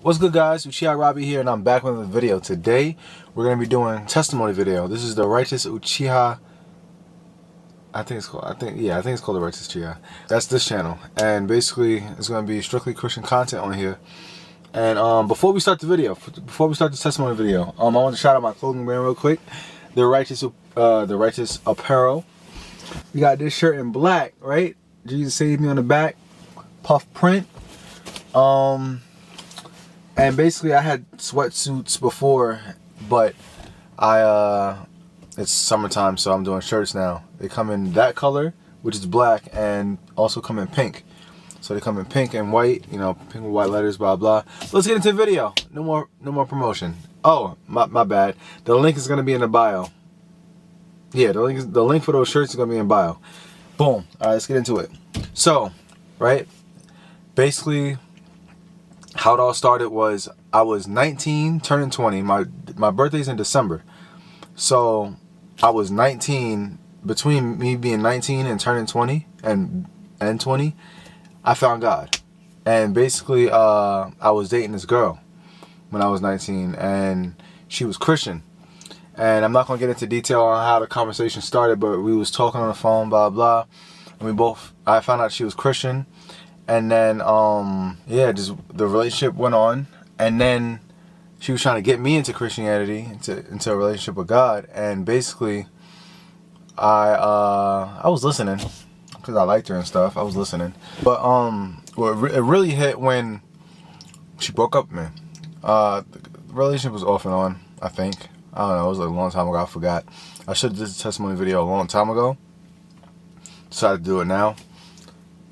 What's good, guys? Uchiha Robbie here, and I'm back with another video. Today, we're going to be doing a testimony video. This is the Righteous Uchiha. I think it's called the Righteous Uchiha. That's this channel, and basically, it's going to be strictly Christian content on here. And before we start the video, before we start the testimony video, I want to shout out my clothing brand real quick. The Righteous Apparel. We got this shirt in black, right? Jesus Saved Me on the back, puff print. And basically I had sweatsuits before, but it's summertime, so I'm doing shirts now. They come in that color, which is black, and also come in pink. So they come in pink and white, you know, pink with white letters, blah blah. Let's get into the video. No more promotion. Oh, my bad. The link is gonna be in the bio. Yeah, the link for those shirts is gonna be in bio. Boom. All right, let's get into it. So, right, basically, how it all started was I was 19, turning 20. My birthday's in December, so I was 19. Between me being 19 and turning 20 and 20, I found God. And basically, I was dating this girl when I was 19, and she was Christian. And I'm not gonna get into detail on how the conversation started, but we was talking on the phone, blah blah, and I found out she was Christian. And then, yeah, just the relationship went on. And then she was trying to get me into Christianity, into a relationship with God. And basically, I was listening because I liked her and stuff. I was listening. But it really hit when she broke up with me. The relationship was off and on, I think. I don't know. It was like a long time ago. I forgot. I should have did the testimony video a long time ago. Decided to do it now.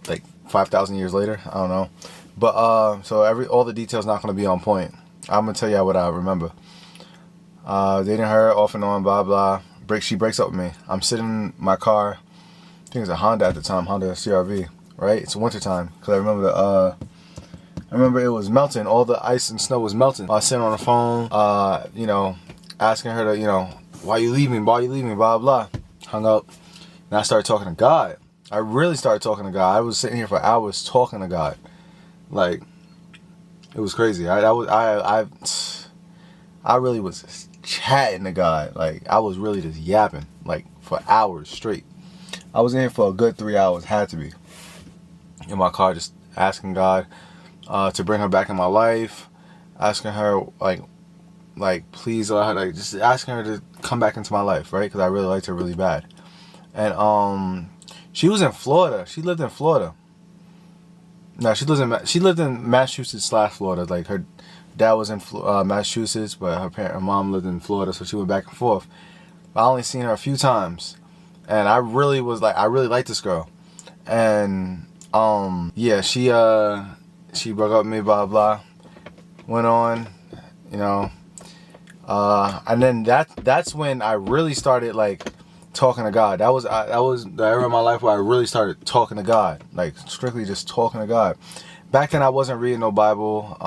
Like 5,000 years later, I don't know, but so all the details not going to be on point. I'm gonna tell you what I remember. Dating her off and on, blah blah. She breaks up with me. I'm sitting in my car. I think it was a Honda at the time, Honda CRV. Right? It's winter time because I remember it was melting. All the ice and snow was melting. I was sitting on the phone, you know, asking her to, you know, why you leaving? Why you leaving? Blah blah. Hung up, and I started talking to God. I really started talking to God. I was sitting here for hours talking to God, like it was crazy. I really was just chatting to God. Like I was really just yapping, like for hours straight. I was in here for a good 3 hours. Had to be in my car, just asking God to bring her back in my life, asking her like please, like just asking her to come back into my life, right? Because I really liked her really bad, and she was in Florida. She lived in Florida. No, she lived in Massachusetts / Florida. Like her dad was in Massachusetts, but her mom lived in Florida, so she went back and forth. I only seen her a few times, and I really liked this girl. And yeah, she broke up with me, blah blah. Went on, you know, and then that's when I really started like talking to God. That was the era of my life where I really started talking to God, like strictly just talking to God. Back then I wasn't reading no Bible.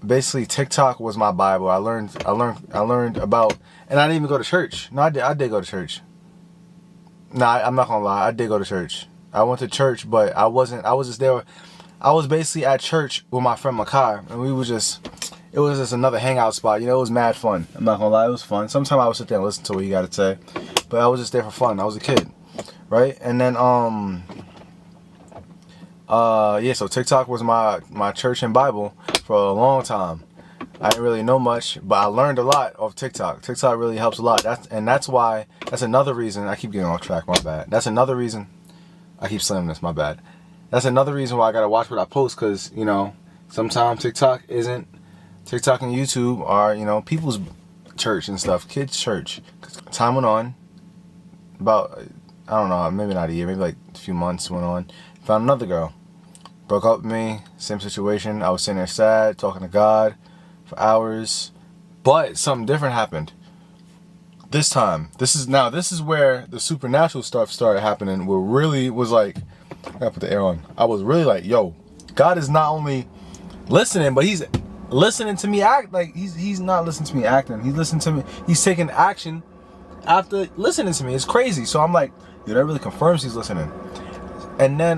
Basically TikTok was my Bible. I learned about, and I didn't even go to church. No, I did go to church. Nah, I'm not gonna lie, I did go to church. I went to church, but I was just there. I was basically at church with my friend Makai, and it was just another hangout spot. You know, it was mad fun. I'm not gonna lie, it was fun. Sometimes I would sit there and listen to what you gotta say, but I was just there for fun. I was a kid, right? And then yeah, so TikTok was my church and Bible for a long time. I didn't really know much, but I learned a lot off TikTok. TikTok really helps a lot. That's another reason I keep getting off track. My bad. That's another reason I keep slamming this. My bad. That's another reason why I gotta watch what I post, because you know sometimes TikTok and YouTube are, you know, people's church and stuff, kids' church. Time went on, about, I don't know, maybe not a year, maybe like a few months went on. Found another girl, broke up with me, same situation. I was sitting there sad, talking to God for hours, but something different happened. This time, this is where the supernatural stuff started happening. Where really was like, I gotta put the air on. I was really like, yo, God is not only listening, but He's listening to me act. Like he's not listening to me acting. He's listening to me. He's taking action after listening to me. It's crazy. So I'm like, dude, that really confirms He's listening. And then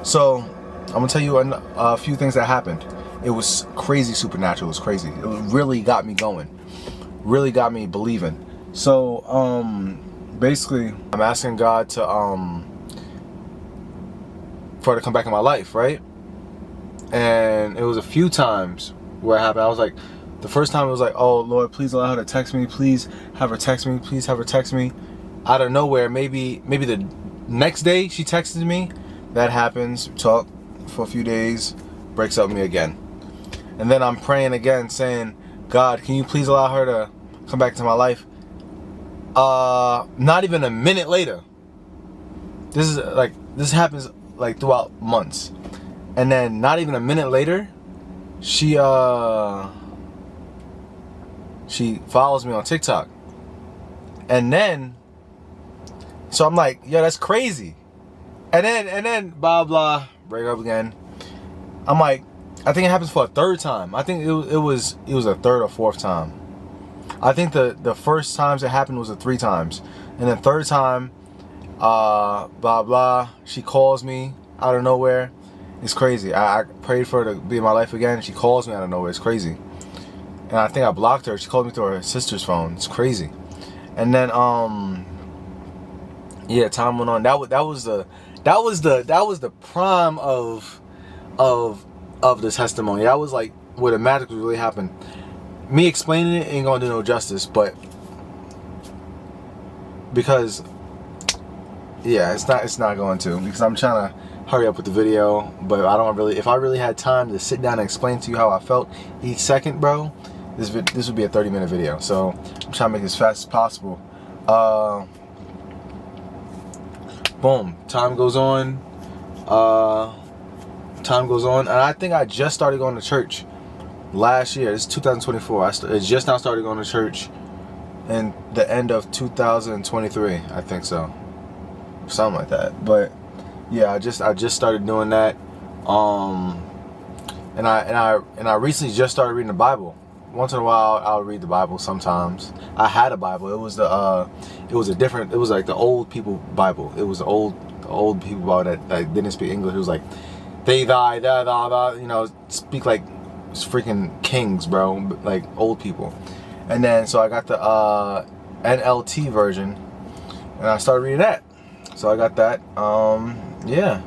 so I'm gonna tell you a few things that happened. It was crazy supernatural. It was crazy. It really got me going. Really got me believing. So, basically, I'm asking God to, for her to come back in my life, right? And it was a few times where it happened. I was like, the first time it was like, oh Lord, please allow her to text me. Please have her text me. Please have her text me. Out of nowhere, maybe the next day she texted me. That happens. We talk for a few days. Breaks up with me again. And then I'm praying again, saying, God, can you please allow her to come back to my life? Not even a minute later. This happens like throughout months. And then not even a minute later, she follows me on TikTok. And then, so I'm like, yo, that's crazy. And then blah blah, break up again. I'm like, I think it happens for a third time. I think it was a third or fourth time. I think the first times it happened was 3 times. And the third time, blah blah, she calls me out of nowhere. It's crazy. I prayed for her to be in my life again. She calls me out of nowhere. It's crazy. And I think I blocked her. She called me through her sister's phone. It's crazy. And then yeah, time went on. That was the prime of the testimony. That was like where the magic really happened. Me explaining it ain't gonna do no justice, but because yeah, it's not going to, because I'm trying to hurry up with the video, but I don't really, if I really had time to sit down and explain to you how I felt each second, bro, this would be a 30-minute video. So I'm trying to make it as fast as possible. Boom, time goes on, and I think I just started going to church last year. This is 2024. I just now started going to church in the end of 2023, I think so, something like that. But yeah, I just started doing that, and I recently just started reading the Bible. Once in a while, I'll read the Bible. Sometimes I had a Bible. It was like the old people Bible. It was the old people Bible that didn't speak English. It was like, they thy, you know, speak like freaking kings, bro, like old people. And then so I got the NLT version, and I started reading that. So I got that. Yeah.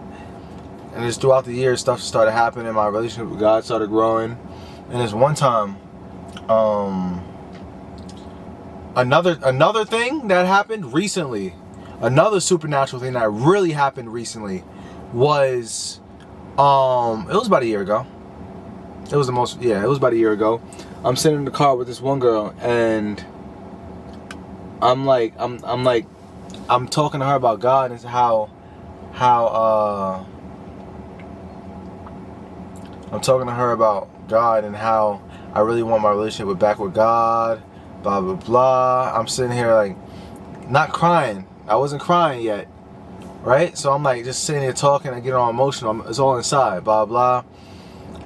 And just throughout the years, stuff started happening. My relationship with God started growing. And there's one time, another thing that happened recently, another supernatural thing that really happened recently was, it was about a year ago. It was about a year ago. I'm sitting in the car with this one girl, and I'm talking to her about God and how I'm talking to her about God and how I really want my relationship back with God, blah blah blah. I'm sitting here like not crying. I wasn't crying yet, right? So I'm like just sitting here talking. I get all emotional. It's all inside, blah blah.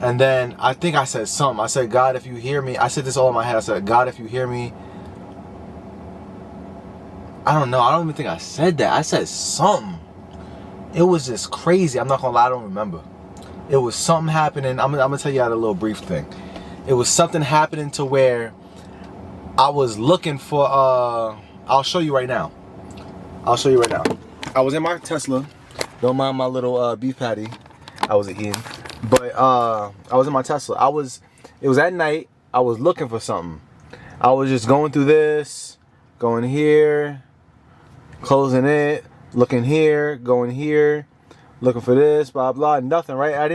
And then I think I said something. I said, God, if you hear me. I said this all in my head. I said, God, if you hear me. I don't know. I don't even think I said that. I said something. It was just crazy. I'm not gonna lie. I don't remember. It was something happening. I'm gonna tell you out a little brief thing. It was something happening to where I was looking for. I'll show you right now. I was in my Tesla. Don't mind my little beef patty I was eating. But I was in my Tesla. It was at night. I was looking for something. I was just going through this, going here, closing it, looking here, going here, looking for this, blah blah, nothing, right?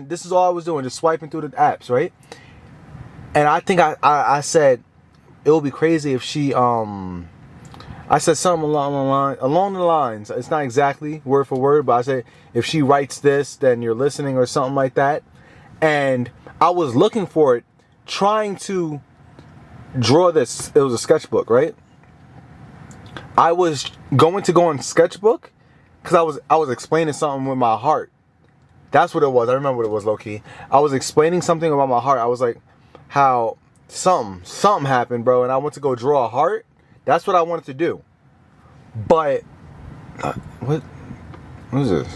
This is all I was doing, just swiping through the apps, right? And I think I said it would be crazy if she I said something along the lines. It's not exactly word for word, but I said if she writes this, then you're listening, or something like that. And I was looking for it, trying to draw this. It was a sketchbook, right? I was going to go on sketchbook because I was explaining something with my heart. That's what it was. I remember what it was, low key. I was explaining something about my heart. I was like, how something happened, bro, and I went to go draw a heart. That's what I wanted to do. But what is this?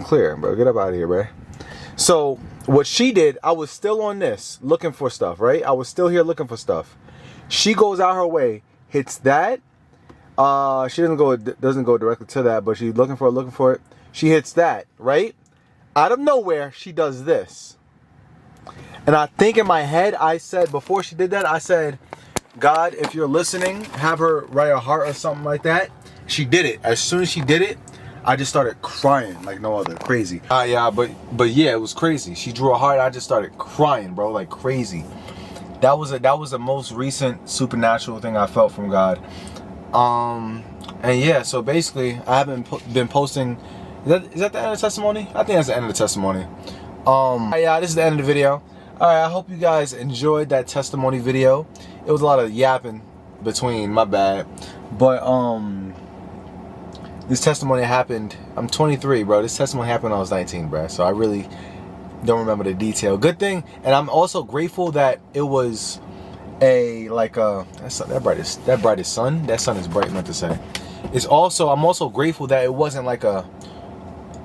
Clear, bro. Get up out of here, bro. So what she did, I was still on this looking for stuff, right? I was still here looking for stuff. She goes out her way, hits that. She doesn't go directly to that, but she's looking for it. She hits that, right? Out of nowhere, she does this. And I think in my head, I said, before she did that, I said, God, if you're listening, have her write a heart or something like that. She did it. As soon as she did it, I just started crying like no other. Crazy. Yeah, but yeah, it was crazy. She drew a heart. I just started crying, bro, like crazy. That was the most recent supernatural thing I felt from God. And yeah, so basically, I haven't been posting. Is that the end of the testimony? I think that's the end of the testimony. Yeah, this is the end of the video. Alright, I hope you guys enjoyed that testimony video. It was a lot of yapping between, my bad. But this testimony happened, I'm 23, bro. This testimony happened when I was 19, bro. So I really don't remember the detail. Good thing, and I'm also grateful that it was that brightest sun. That sun is bright, meant to say. I'm also grateful that it wasn't like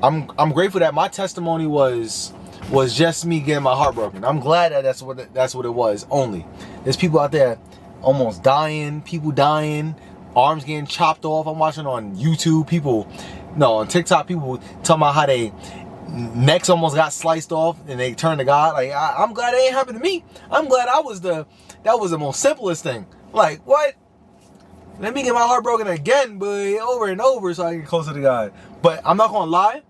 I'm grateful that my testimony was just me getting my heart broken. I'm glad that that's what it was. Only there's people out there almost dying, people dying, arms getting chopped off. I'm watching on YouTube on TikTok, people talking about how they necks almost got sliced off and they turned to God. Like I'm glad it ain't happened to me. I'm glad that was the most simplest thing. Like what? Let me get my heart broken again, but over and over so I can get closer to God. But I'm not gonna lie.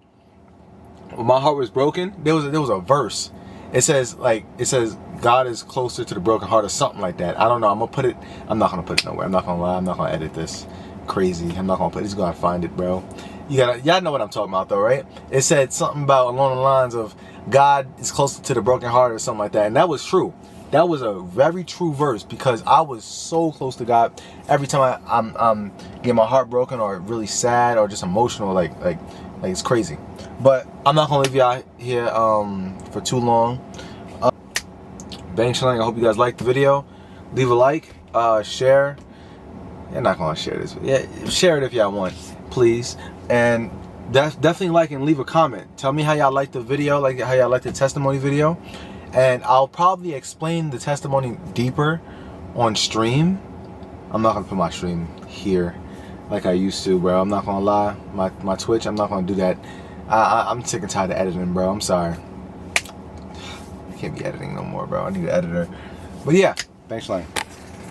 When my heart was broken, there was a verse. It says God is closer to the broken heart or something like that. I don't know. I'm not gonna put it nowhere. I'm not gonna lie. I'm not gonna edit this. Crazy. I'm not gonna put it. Just gotta find it, bro. Y'all know what I'm talking about though, right? It said something about along the lines of God is closer to the broken heart or something like that. And that was true. That was a very true verse because I was so close to God. Every time I'm getting my heart broken or really sad or just emotional, like it's crazy. But I'm not gonna leave y'all here for too long. Bang Shilling, I hope you guys liked the video. Leave a like, share. You're not gonna share this. Yeah, share it if y'all want, please. And definitely like and leave a comment. Tell me how y'all liked the video, like how y'all liked the testimony video. And I'll probably explain the testimony deeper on stream. I'm not gonna put my stream here like I used to, bro. I'm not gonna lie. My Twitch, I'm not gonna do that. I'm sick and tired of editing, bro. I'm sorry. I can't be editing no more, bro. I need an editor. But yeah, thanks for liking.